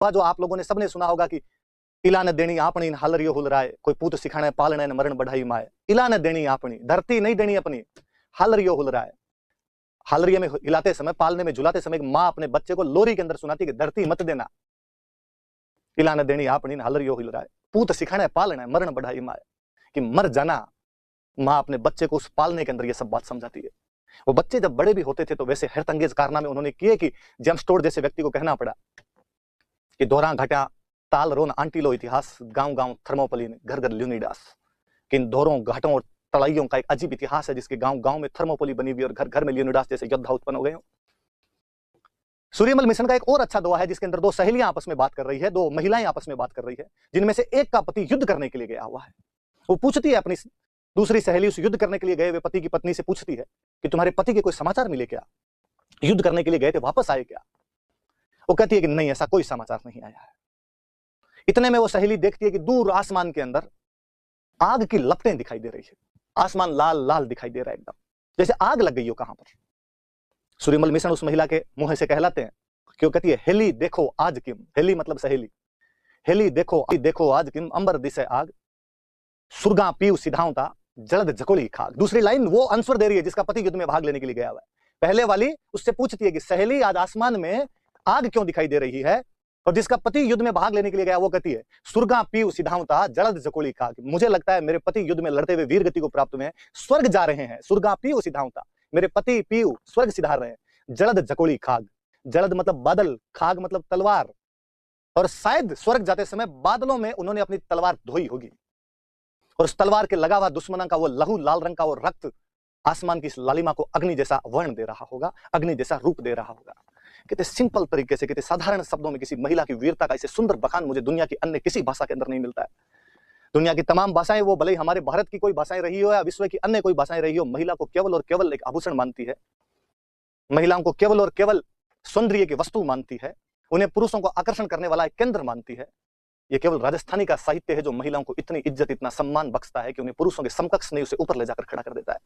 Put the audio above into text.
जो आप लोगों ने सबने सुना होगा कि इला ने देनी आपनी हलरियो हुल राय, कोई पूत सिखाने पालने न मरण बढ़ाई माए। इला ने देनी आपनी, धरती नहीं देनी अपनी, हलरियो हुल राय। हलरिये में हिलाते समय, पालने में झुलाते समय माँ अपने बच्चे को लोरी के अंदर सुनाती कि धरती मत देना। इला ने देनी आपनी हलरियो हुल राय, पूत सिखाने पालने मरण बढ़ाई माए, कि मर जाना। माँ अपने बच्चे को उस पालने के अंदर ये सब बात समझाती है। वो बच्चे जब बड़े भी होते थे तो वैसे हैरतअंगेज कारनामे उन्होंने किए कि जेम्स टोड जैसे व्यक्ति को कहना पड़ा कि दोहरा घटा ताल रोन आंटी लो इतिहास, गांव गांव थर्मोपलिन घर घर ल्यूनिडास। कि इन दोहरों घाटों और तराइयों का एक अजीब इतिहास है, जिसके गांव गांव में थर्मोपोली बनी हुई और घर घर में ल्यूनिडास जैसे योद्धा उत्पन्न हो गए हो। सूर्यमल मिशन का एक और अच्छा दोहा है, जिसके अंदर दो सहेलियां आपस में बात कर रही है, दो महिलाएं आपस में बात कर रही है, जिनमें से एक का पति युद्ध करने के लिए गया हुआ है। वो पूछती है अपनी दूसरी सहेली, उस युद्ध करने के लिए गए हुए पति की पत्नी से पूछती है कि तुम्हारे पति के कोई समाचार मिले क्या, युद्ध करने के लिए गए थे, वापस आए क्या? वो कहती है कि नहीं, ऐसा कोई समाचार नहीं आया है। इतने में वो सहेली देखती है कि दूर आसमान के अंदर आग की लपटें दिखाई दे रही है, आसमान लाल लाल दिखाई दे रहा है, एकदम जैसे आग लग गई हो कहां पर। सूर्यमल मिशन उस महिला के मुंह से कहलाते हैं, क्यों कहती है, हेली देखो आज किम, हेली मतलब सहेली, हेली देखो आज किम, अंबर दिसे आग, सुरगा पीऊ सिधावता जलद जकोली खाग। दूसरी लाइन वो आंसर दे रही है जिसका पति युद्ध में भाग लेने के लिए गया हुआ है। पहले वाली उससे पूछती है कि सहेली आज आसमान में आग क्यों दिखाई दे रही है, और जिसका पति युद्ध में भाग लेने के लिए गया वो कहती है, सुरगा पीऊ सिधावता जलद जकोली खाग। मुझे लगता है मेरे पति युद्ध में लड़ते हुए वीर गति को प्राप्त हुए हैं, स्वर्ग जा रहे हैं। सुरगा पीऊ सिधावता, मेरे पति पीऊ स्वर्ग सिधार रहे हैं। जलद जकोली खाग, जलद मतलब बादल, खाग मतलब तलवार, और शायद स्वर्ग जाते समय बादलों में उन्होंने अपनी तलवार धोई होगी, और उस तलवार के लगा हुआ दुश्मनों का वो लहू लाल रंग का वो रक्त आसमान की इस लालिमा को अग्नि जैसा वर्ण दे रहा होगा, अग्नि जैसा रूप दे रहा होगा। कितने सिंपल तरीके से, कितने साधारण शब्दों में किसी महिला की वीरता का इसे सुंदर बखान मुझे दुनिया की अन्य किसी भाषा के अंदर नहीं मिलता है। दुनिया की तमाम भाषाएं, वो भले ही हमारे भारत की कोई भाषाएं रही हो या विश्व की अन्य कोई भाषाएं रही हो, महिला को केवल और केवल एक आभूषण मानती है, महिलाओं को केवल और केवल सौंदर्य की वस्तु मानती है, उन्हें पुरुषों को आकर्षण करने वाला एक केंद्र मानती है। ये केवल राजस्थानी का साहित्य है जो महिलाओं को इतनी इज्जत, इतना सम्मान बख्शता है कि उन्हें पुरुषों के समकक्ष नहीं, उसे ऊपर ले जाकर खड़ा कर देता है।